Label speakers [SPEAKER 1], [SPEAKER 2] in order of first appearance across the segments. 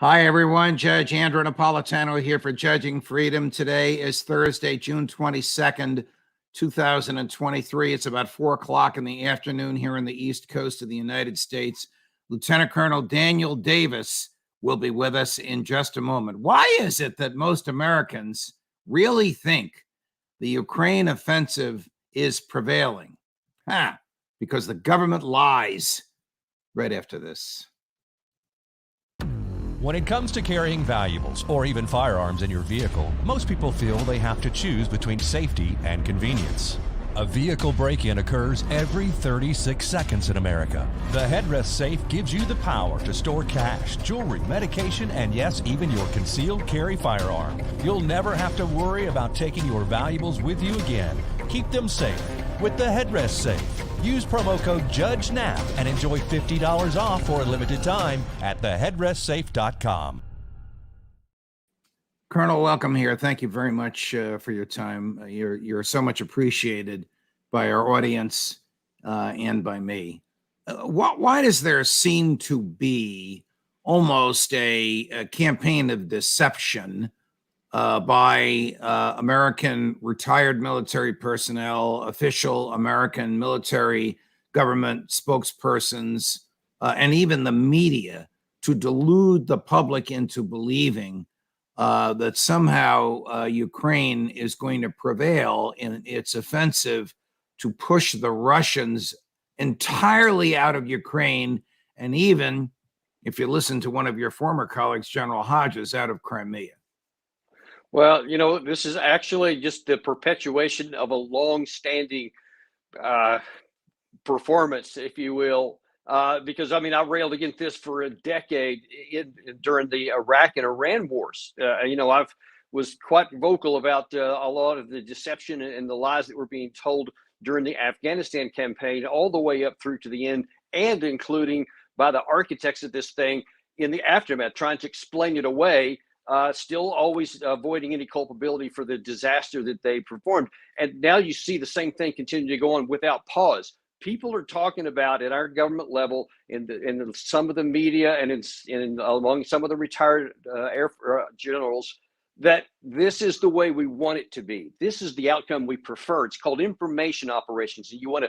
[SPEAKER 1] Hi, everyone. Judge Andrew Napolitano here for Judging Freedom. Today is Thursday, June 22nd, 2023. It's about 4 o'clock in the afternoon here on the East Coast of the United States. Lieutenant Colonel Daniel Davis will be with us in just a moment. Why is it that most Americans really think the Ukraine offensive is prevailing? Because the government lies. Right after this.
[SPEAKER 2] When it comes to carrying valuables or even firearms in your vehicle, most people feel they have to choose between safety and convenience. A vehicle break-in occurs every 36 seconds in America. The headrest safe gives you the power to store cash, jewelry, medication, and yes, even your concealed carry firearm. You'll never have to worry about taking your valuables with you again. Keep them safe with the headrest safe. Use promo code JUDGENAP and enjoy $50 off for a limited time at theheadrestsafe.com.
[SPEAKER 1] Colonel, welcome here. Thank you very much for your time. You're so much appreciated by our audience and by me. Why does there seem to be almost a campaign of deception by American retired military personnel, official American military government spokespersons, and even the media to delude the public into believing that somehow Ukraine is going to prevail in its offensive to push the Russians entirely out of Ukraine, and even, if you listen to one of your former colleagues, General Hodges, out of Crimea?
[SPEAKER 3] Well, this is actually just the perpetuation of a long-standing performance, if you will, because, I railed against this for a decade during the Iraq and Iran wars. I was quite vocal about a lot of the deception and the lies that were being told during the Afghanistan campaign, all the way up through to the end, and including by the architects of this thing in the aftermath, trying to explain it away. Still always avoiding any culpability for the disaster that they performed. And now you see the same thing continue to go on without pause. People are talking about at our government level, in some of the media and in among some of the retired air generals, that this is the way we want it to be. This is the outcome we prefer. It's called information operations. And you want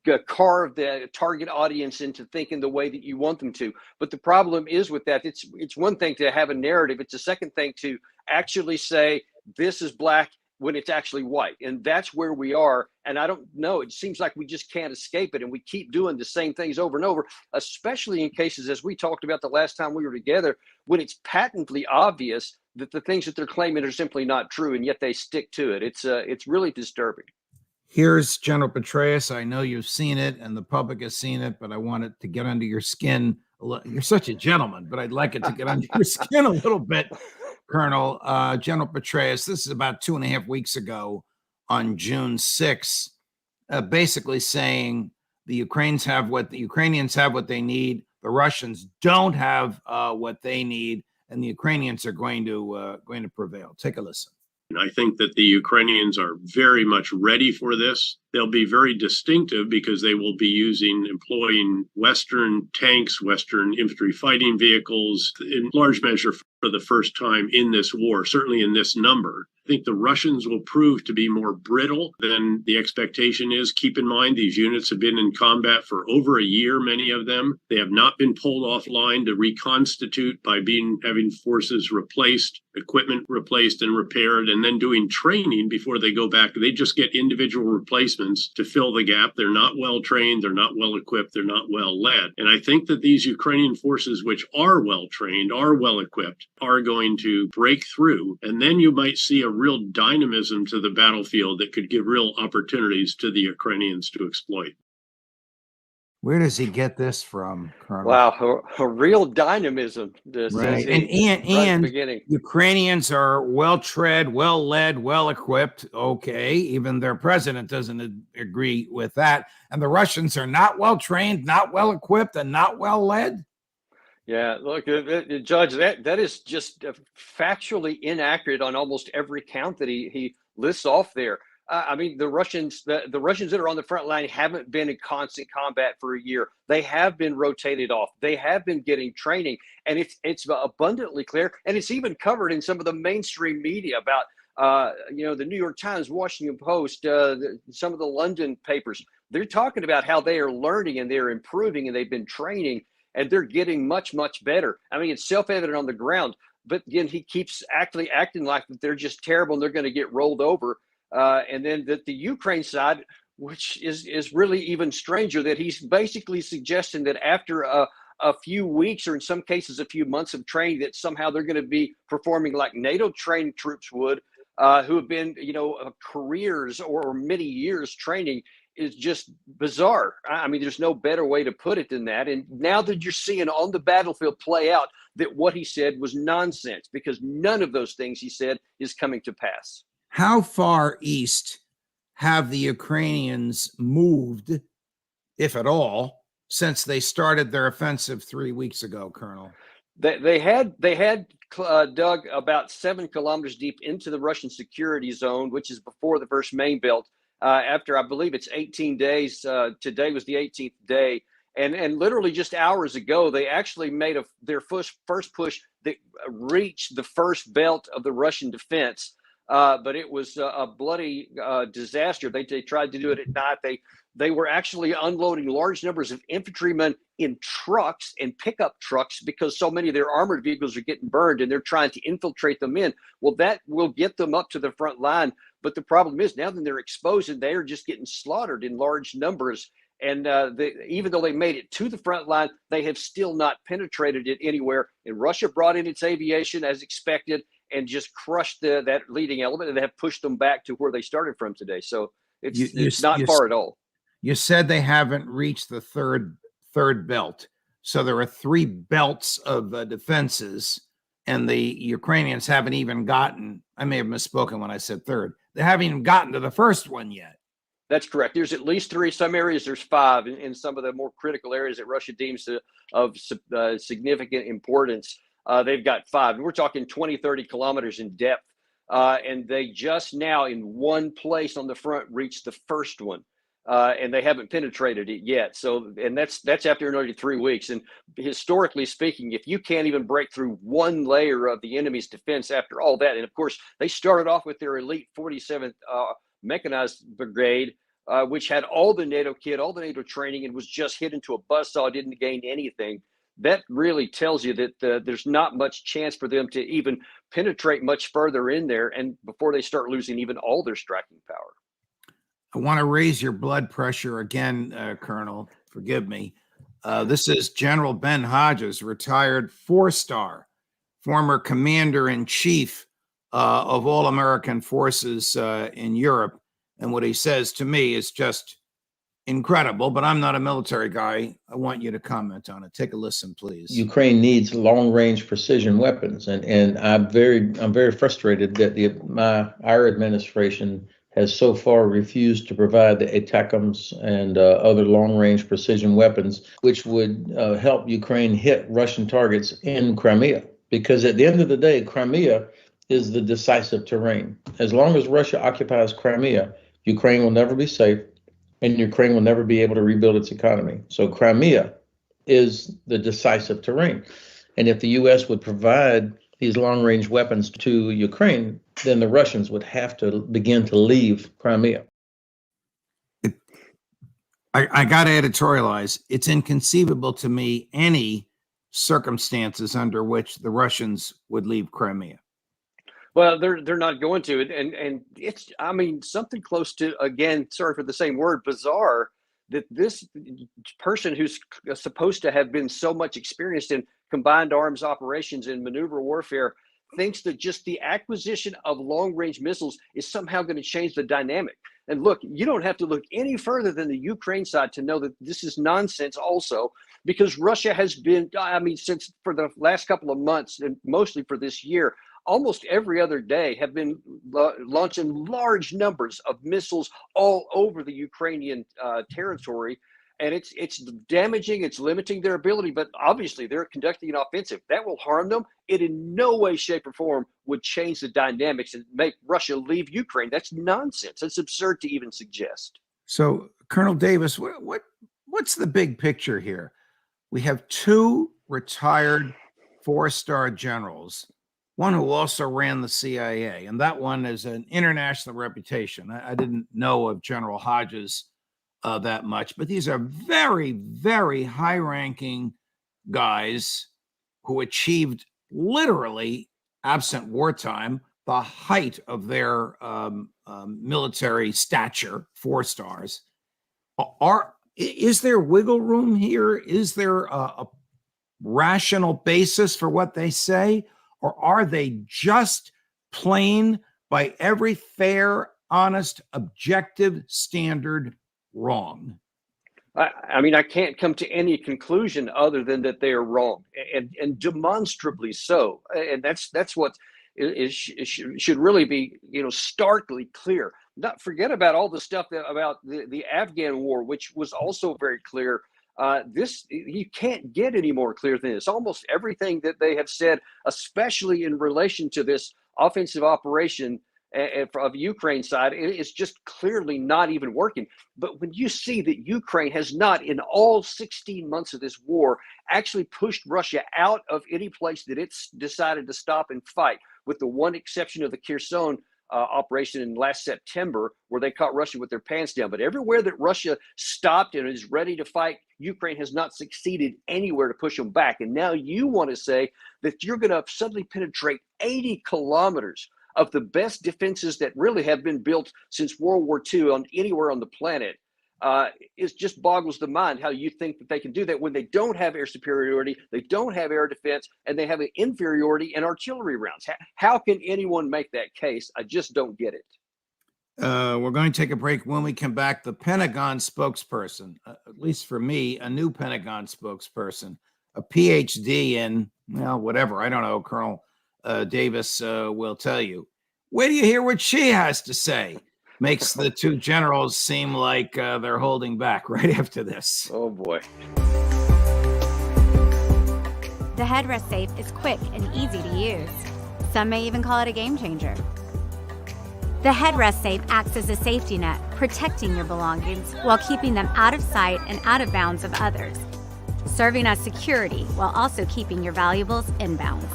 [SPEAKER 3] to carve the target audience into thinking the way that you want them to. But the problem is with that, it's one thing to have a narrative. It's a second thing to actually say this is black when it's actually white. And that's where we are. And I don't know, it seems like we just can't escape it. And we keep doing the same things over and over, especially in cases, as we talked about the last time we were together, when it's patently obvious that the things that they're claiming are simply not true, and yet they stick to it. It's really disturbing.
[SPEAKER 1] Here's General Petraeus. I know you've seen it and the public has seen it, but I want it to get under your skin. You're such a gentleman, but I'd like it to get under your skin a little bit, Colonel. General Petraeus, this is about 2.5 weeks ago on June 6th, basically saying the Ukrainians have what they need. The Russians don't have what they need, and the Ukrainians are going to prevail. Take a listen.
[SPEAKER 4] I think that the Ukrainians are very much ready for this. They'll be very distinctive because they will be employing Western tanks, Western infantry fighting vehicles, in large measure for the first time in this war, certainly in this number. I think the Russians will prove to be more brittle than the expectation is. Keep in mind, these units have been in combat for over a year, many of them. They have not been pulled offline to reconstitute by having forces replaced, equipment replaced and repaired, and then doing training before they go back. They just get individual replacements to fill the gap. They're not well trained, they're not well equipped, they're not well led. And I think that these Ukrainian forces, which are well trained, are well equipped, are going to break through. And then you might see a real dynamism to the battlefield that could give real opportunities to the Ukrainians to exploit.
[SPEAKER 1] Where does he get this from, Colonel?
[SPEAKER 3] Wow, a real dynamism.
[SPEAKER 1] Right. And Ukrainians are well-tread, well-led, well-equipped. Okay, even their president doesn't agree with that. And the Russians are not well-trained, not well-equipped, and not well-led?
[SPEAKER 3] Yeah, look, Judge, that is just factually inaccurate on almost every count that he lists off there. I mean, the Russians that are on the front line haven't been in constant combat for a year. They have been rotated off. They have been getting training, and it's abundantly clear, and it's even covered in some of the mainstream media about the New York Times, Washington Post, some of the London papers. They're talking about how they are learning and they're improving and they've been training and they're getting much, much better. I mean, it's self-evident on the ground, but again, he keeps acting like that they're just terrible and they're going to get rolled over. And then the Ukraine side, which is really even stranger, that he's basically suggesting that after a few weeks, or in some cases a few months of training, that somehow they're going to be performing like NATO trained troops would, who have been, careers or many years training, is just bizarre. I mean, there's no better way to put it than that. And now that you're seeing on the battlefield play out that what he said was nonsense, because none of those things he said is coming to pass.
[SPEAKER 1] How far east have the Ukrainians moved, if at all, since they started their offensive 3 weeks ago, Colonel?
[SPEAKER 3] They had dug about 7 kilometers deep into the Russian security zone, which is before the first main belt. After, I believe it's 18 days, today was the 18th day. And literally just hours ago, they actually made their first push that reached the first belt of the Russian defense. But it was a bloody disaster. They tried to do it at night. They were actually unloading large numbers of infantrymen in trucks and pickup trucks because so many of their armored vehicles are getting burned, and they're trying to infiltrate them in. Well, that will get them up to the front line. But the problem is now that they're exposed and they are just getting slaughtered in large numbers. And even though they made it to the front line, they have still not penetrated it anywhere. And Russia brought in its aviation as expected and just crushed that leading element, and they have pushed them back to where they started from today. So it's not far at all.
[SPEAKER 1] You said they haven't reached the third belt. So there are 3 belts of defenses, and the Ukrainians haven't even gotten, I may have misspoken when I said third. They haven't even gotten to the first one yet.
[SPEAKER 3] That's correct. There's at least 3. Some areas there's 5 in some of the more critical areas that Russia deems of significant importance. They've got 5. And we're talking 20, 30 kilometers in depth. And they just now in one place on the front reached the first one. And they haven't penetrated it yet. So, and that's after nearly 3 weeks. And historically speaking, if you can't even break through one layer of the enemy's defense after all that, and of course, they started off with their elite 47th Mechanized Brigade, which had all the NATO kit, all the NATO training, and was just hit into a buzzsaw, didn't gain anything. That really tells you that there's not much chance for them to even penetrate much further in there, and before they start losing even all their striking power.
[SPEAKER 1] I want to raise your blood pressure again, Colonel. Forgive me. This is General Ben Hodges, retired 4-star, former commander-in-chief of all American forces in Europe. And what he says to me is just incredible, but I'm not a military guy. I want you to comment on it. Take a listen, please.
[SPEAKER 5] Ukraine needs long-range precision weapons, and I'm very frustrated that our administration has so far refused to provide the ATACMS and other long-range precision weapons, which would help Ukraine hit Russian targets in Crimea. Because at the end of the day, Crimea is the decisive terrain. As long as Russia occupies Crimea, Ukraine will never be safe, and Ukraine will never be able to rebuild its economy. So Crimea is the decisive terrain. And if the U.S. would provide these long-range weapons to Ukraine, then the Russians would have to begin to leave Crimea.
[SPEAKER 1] I got to editorialize. It's inconceivable to me any circumstances under which the Russians would leave Crimea.
[SPEAKER 3] Well, they're not going to, and it's, I mean, something close to, again, sorry for the same word, bizarre, that this person who's supposed to have been so much experienced in combined arms operations and maneuver warfare thinks that just the acquisition of long-range missiles is somehow going to change the dynamic. And look, you don't have to look any further than the Ukraine side to know that this is nonsense also, because Russia has been, I mean, since for the last couple of months, and mostly for this year, almost every other day have been launching large numbers of missiles all over the Ukrainian territory. and it's damaging. It's limiting their ability. But obviously, they're conducting an offensive that will harm them. It in no way, shape, or form would change the dynamics and make Russia leave Ukraine. That's nonsense. It's absurd to even suggest.
[SPEAKER 1] So, Colonel Davis, what's the big picture here? We have two retired four-star generals, one who also ran the CIA, and that one is an international reputation. I didn't know of General Hodges that much, but these are very, very high-ranking guys who achieved literally, absent wartime, the height of their military stature, 4 stars. Is there wiggle room here? Is there a rational basis for what they say? Or are they just plain, by every fair, honest, objective standard, wrong?
[SPEAKER 3] I mean, I can't come to any conclusion other than that they are wrong, and demonstrably so. And that's what should really be, starkly clear. Not forget about all the stuff about the Afghan war, which was also very clear. This, you can't get any more clear than this. Almost everything that they have said, especially in relation to this offensive operation of Ukraine side, it's just clearly not even working. But when you see that Ukraine has not, in all 16 months of this war, actually pushed Russia out of any place that it's decided to stop and fight, with the one exception of the Kherson operation in last September, where they caught Russia with their pants down. But everywhere that Russia stopped and is ready to fight, Ukraine has not succeeded anywhere to push them back. And now you want to say that you're going to suddenly penetrate 80 kilometers of the best defenses that really have been built since World War II on anywhere on the planet. It just boggles the mind how you think that they can do that when they don't have air superiority, they don't have air defense, and they have an inferiority in artillery rounds. How can anyone make that case? I just don't get it.
[SPEAKER 1] We're going to take a break. When we come back, the Pentagon spokesperson, at least for me, a new Pentagon spokesperson, a PhD in, well, whatever, I don't know, Colonel Davis will tell you. Wait till you hear what she has to say. Makes the two generals seem like they're holding back right after this.
[SPEAKER 3] Oh, boy.
[SPEAKER 6] The headrest safe is quick and easy to use. Some may even call it a game changer. The headrest safe acts as a safety net, protecting your belongings while keeping them out of sight and out of bounds of others, serving as security while also keeping your valuables in bounds.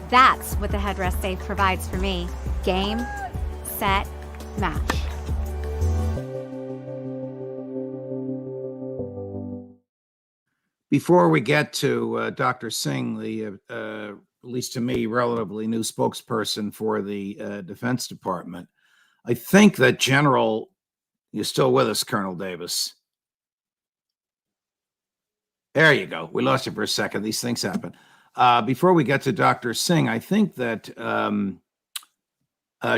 [SPEAKER 6] That's what the headrest safe provides for me. Game, set, match.
[SPEAKER 1] Before we get to Dr. Singh, the, at least to me, relatively new spokesperson for the Defense Department, I think that General, you're still with us, Colonel Davis. There you go. We lost you for a second. These things happen. Before we get to Dr. Singh, I think that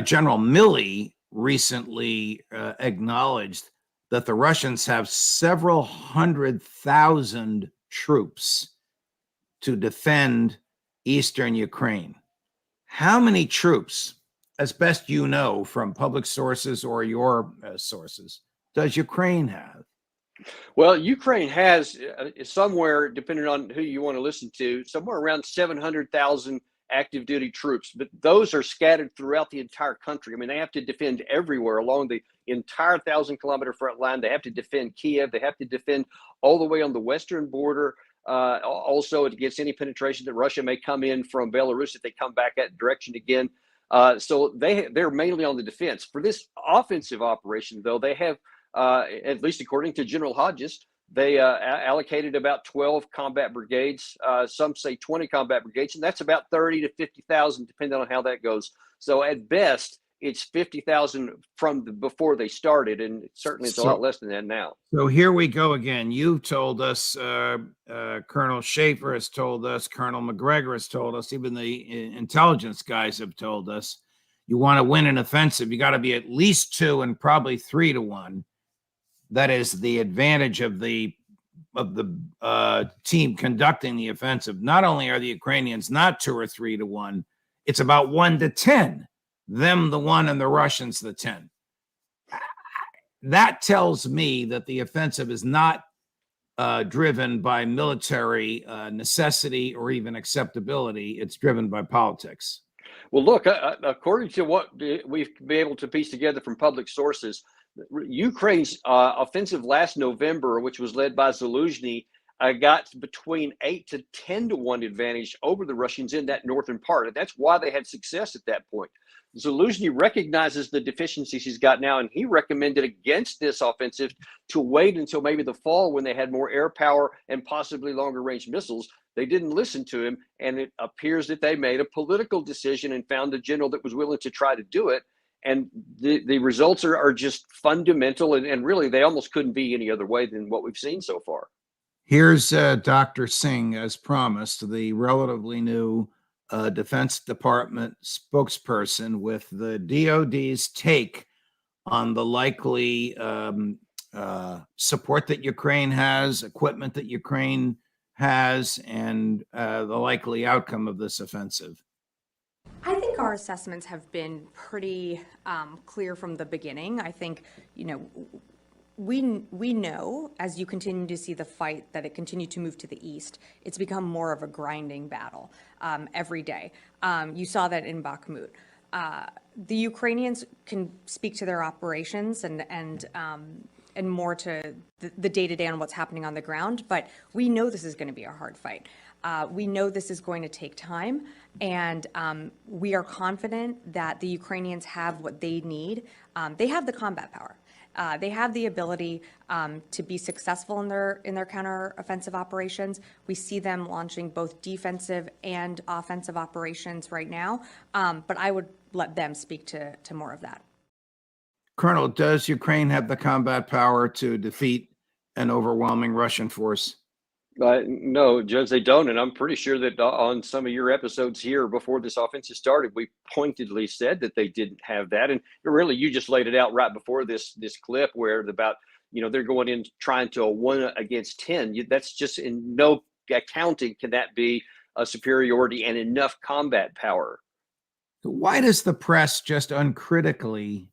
[SPEAKER 1] General Milley recently acknowledged that the Russians have several 100,000 troops to defend eastern Ukraine. How many troops, as best you know from public sources or your sources, does Ukraine have?
[SPEAKER 3] Well, Ukraine has somewhere, depending on who you want to listen to, somewhere around 700,000 active duty troops, but those are scattered throughout the entire country. I mean, they have to defend everywhere along the entire 1,000-kilometer front line. They have to defend Kiev. They have to defend all the way on the western border. Also against any penetration that Russia may come in from Belarus if they come back that direction again. So they're mainly on the defense. For this offensive operation, though, they have, at least according to General Hodges, they allocated about 12 combat brigades. Some say 20 combat brigades, and that's about 30 to 50,000, depending on how that goes. So at best, it's 50,000 from before they started, and certainly it's a lot less than that now.
[SPEAKER 1] So here we go again. You've told us, Colonel Schaefer has told us, Colonel McGregor has told us, even the intelligence guys have told us, you want to win an offensive, you got to be at least 2 and probably 3 to 1. That is the advantage of the team conducting the offensive. Not only are the Ukrainians not 2 or 3 to 1, it's about 1 to 10. Them the 1 and the Russians the 10. that tells me that the offensive is not driven by military necessity or even acceptability. It's driven by politics.
[SPEAKER 3] Well, look, according to what we've been able to piece together from public sources, Ukraine's offensive last November, which was led by Zelensky, got between 8 to 10 to 1 advantage over the Russians in that northern part. And that's why they had success at that point. Zelensky recognizes the deficiencies he's got now, and he recommended against this offensive to wait until maybe the fall when they had more air power and possibly longer range missiles. They didn't listen to him, and it appears that they made a political decision and found a general that was willing to try to do it. And the results are just fundamental, and really they almost couldn't be any other way than what we've seen so far.
[SPEAKER 1] Here's Dr. Singh, as promised, the relatively new Defense Department spokesperson, with the DoD's take on the likely support that Ukraine has, equipment that Ukraine has, and the likely outcome of this offensive.
[SPEAKER 7] I think our assessments have been pretty clear from the beginning. I think, we know, as you continue to see the fight, that it continued to move to the east. It's become more of a grinding battle every day. You saw that in Bakhmut. The Ukrainians can speak to their operations and more to the day-to-day on what's happening on the ground, but we know this is going to be a hard fight. We know this is going to take time, and we are confident that the Ukrainians have what they need. They have the combat power. They have the ability to be successful in their counteroffensive operations. We see them launching both defensive and offensive operations right now, but I would let them speak to more of that.
[SPEAKER 1] Colonel, does Ukraine have the combat power to defeat an overwhelming Russian force?
[SPEAKER 3] No, Judge, they don't. And I'm pretty sure that on some of your episodes here before this offensive started, we pointedly said that they didn't have that. And really, you just laid it out right before this clip where about, they're going in trying to 1 against 10. That's just in no accounting can that be a superiority and enough combat power.
[SPEAKER 1] Why does the press just uncritically,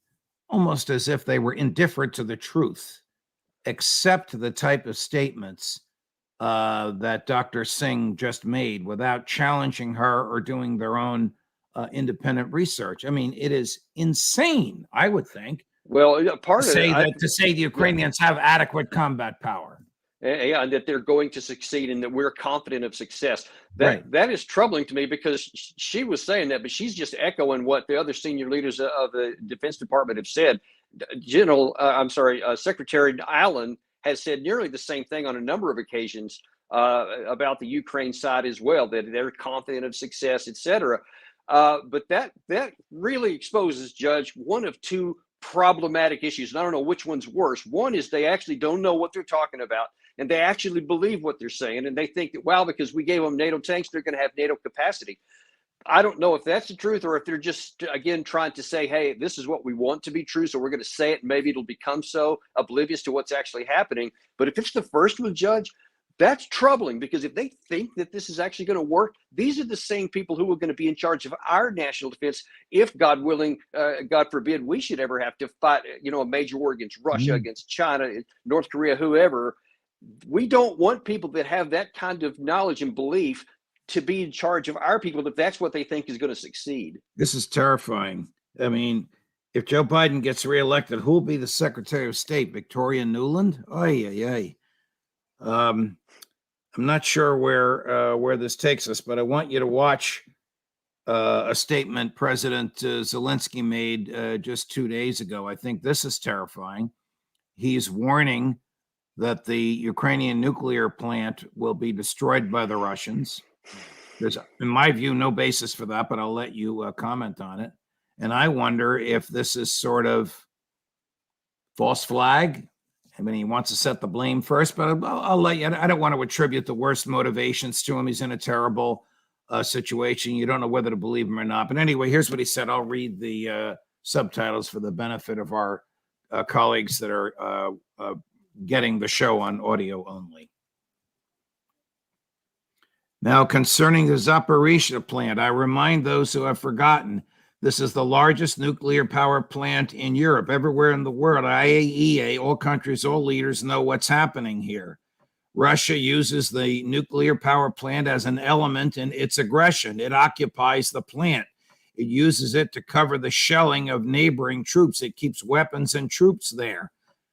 [SPEAKER 1] almost as if they were indifferent to the truth, accept the type of statements that Dr. Singh just made without challenging her or doing their own independent research? I mean, it is insane, I would think.
[SPEAKER 3] Well,
[SPEAKER 1] to say the Ukrainians have adequate combat power.
[SPEAKER 3] Yeah, and that they're going to succeed and that we're confident of success. That is troubling to me because she was saying that, but she's just echoing what the other senior leaders of the Defense Department have said. Secretary Allen has said nearly the same thing on a number of occasions about the Ukraine side as well, that they're confident of success, et cetera. But that really exposes, Judge, one of two problematic issues. And I don't know which one's worse. One is they actually don't know what they're talking about, and they actually believe what they're saying. And they think that, wow, because we gave them NATO tanks, they're going to have NATO capacity. I don't know if that's the truth or if they're just, again, trying to say, hey, this is what we want to be true, so we're going to say it. Maybe it'll become so oblivious to what's actually happening. But if it's the first one, Judge, that's troubling, because if they think that this is actually going to work, these are the same people who are going to be in charge of our national defense if, God willing, God forbid, we should ever have to fight, a major war against Russia, against China, North Korea, whoever. We don't want people that have that kind of knowledge and belief to be in charge of our people if that's what they think is going to succeed.
[SPEAKER 1] This is terrifying. I mean, if Joe Biden gets reelected, who will be the Secretary of State? Victoria Nuland? I'm not sure where this takes us, but I want you to watch a statement President Zelensky made just 2 days ago. I think this is terrifying. He's warning that the Ukrainian nuclear plant will be destroyed by the Russians. There's, in my view, no basis for that, but I'll let you comment on it. And I wonder if this is sort of false flag. I mean, he wants to set the blame first, but I'll let you. I don't want to attribute the worst motivations to him. He's in a terrible situation. You don't know whether to believe him or not. But anyway, here's what he said. I'll read the subtitles for the benefit of our colleagues that are getting the show on audio only. Now, concerning the Zaporizhzhia plant, I remind those who have forgotten This is the largest nuclear power plant in Europe. Everywhere in the world, IAEA, all countries, all leaders know what's happening here. Russia uses the nuclear power plant as an element in its aggression. It occupies the plant. It uses it to cover the shelling of neighboring troops. It keeps weapons and troops there.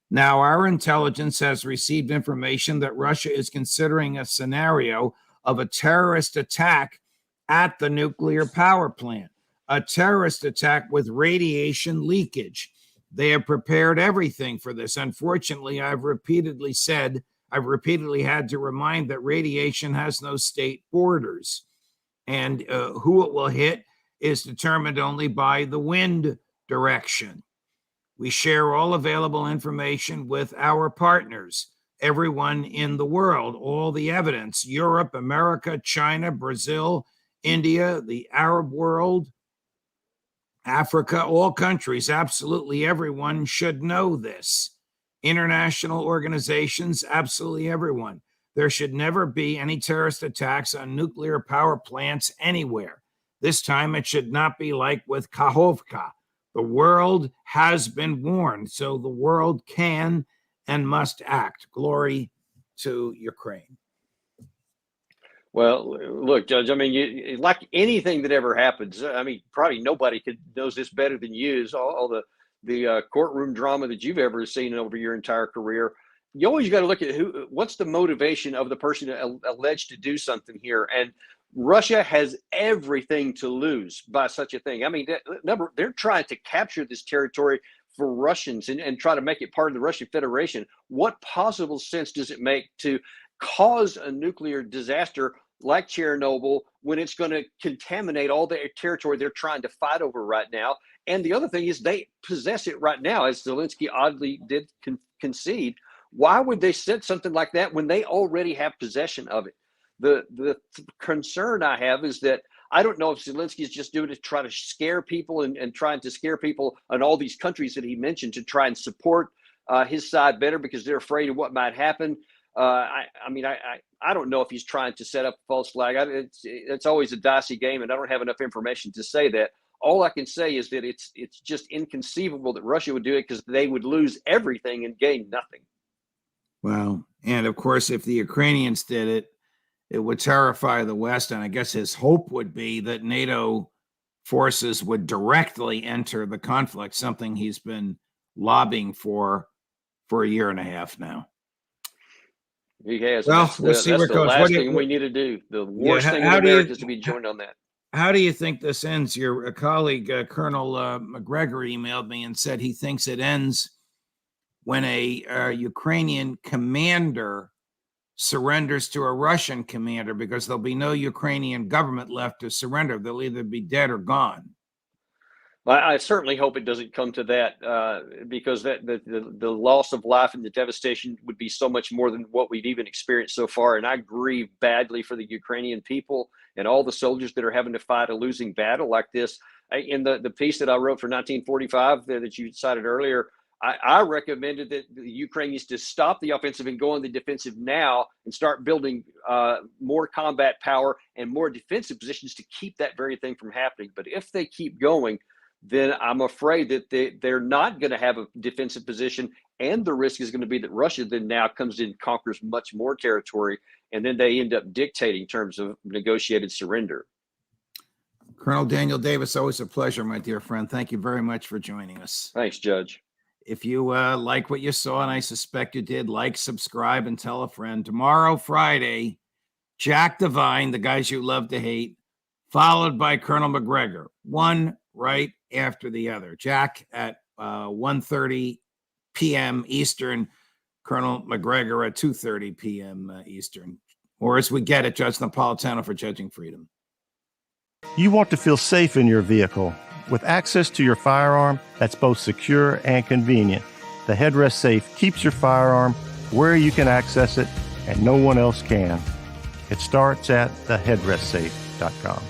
[SPEAKER 1] Now, our intelligence has received information that Russia is considering a scenario of a terrorist attack at the nuclear power plant, a terrorist attack with radiation leakage. They have prepared everything for this. Unfortunately, I've repeatedly had to remind that radiation has no state borders, and who it will hit is determined only by the wind direction. We share all available information with our partners, everyone in the world, all the evidence, Europe, America, China, Brazil, India, the Arab world, Africa, all countries, absolutely everyone should know this. International organizations, absolutely everyone. There should never be any terrorist attacks on nuclear power plants anywhere. This time it should not be like with Kakhovka. The world has been warned, so the world can and must act. Glory to Ukraine.
[SPEAKER 3] Well, look, Judge, I mean, like anything that ever happens, I mean, probably nobody knows this better than you, is all the courtroom drama that you've ever seen over your entire career. You always got to look at what's the motivation of the person alleged to do something here. And Russia has everything to lose by such a thing. I mean, they're trying to capture this territory for Russians and try to make it part of the Russian Federation. What possible sense does it make to cause a nuclear disaster like Chernobyl when it's going to contaminate all the territory they're trying to fight over right now? And the other thing is they possess it right now, as Zelensky oddly did concede. Why would they send something like that when they already have possession of it? The concern I have is that I don't know if Zelensky is just doing it to try to scare people and trying to scare people in all these countries that he mentioned to try and support his side better because they're afraid of what might happen. I don't know if he's trying to set up a false flag. It's always a dicey game, and I don't have enough information to say that. All I can say is that it's just inconceivable that Russia would do it because they would lose everything and gain nothing.
[SPEAKER 1] Wow. And of course, if the Ukrainians did it, it would terrify the West. And I guess his hope would be that NATO forces would directly enter the conflict, something he's been lobbying for a year and a half now.
[SPEAKER 3] He has.
[SPEAKER 1] Well, we'll see where it goes.
[SPEAKER 3] Last thing we need to do. The worst thing in America is to be joined on that.
[SPEAKER 1] How do you think this ends? Your colleague, Colonel McGregor, emailed me and said he thinks it ends when a Ukrainian commander surrenders to a Russian commander, because there'll be no Ukrainian government left to surrender. They'll either be dead or gone.
[SPEAKER 3] Well, I certainly hope it doesn't come to that, because the loss of life and the devastation would be so much more than what we've even experienced so far. And I grieve badly for the Ukrainian people and all the soldiers that are having to fight a losing battle like this. In the piece that I wrote for 1945 that you cited earlier, I recommended that the Ukrainians to stop the offensive and go on the defensive now and start building more combat power and more defensive positions to keep that very thing from happening. But if they keep going, then I'm afraid that they're not going to have a defensive position. And the risk is going to be that Russia then now comes in and conquers much more territory. And then they end up dictating terms of negotiated surrender.
[SPEAKER 1] Colonel Daniel Davis, always a pleasure, my dear friend. Thank you very much for joining us.
[SPEAKER 3] Thanks, Judge.
[SPEAKER 1] If you like what you saw, and I suspect you did, like, subscribe, and tell a friend. Tomorrow, Friday, Jack Devine, the guys you love to hate, followed by Colonel McGregor, one right after the other. Jack at 1:30 p.m. Eastern, Colonel McGregor at 2:30 p.m. Eastern. Or as we get it, Judge Napolitano for Judging Freedom.
[SPEAKER 8] You want to feel safe in your vehicle. With access to your firearm that's both secure and convenient, the headrest safe keeps your firearm where you can access it and no one else can. It starts at theheadrestsafe.com.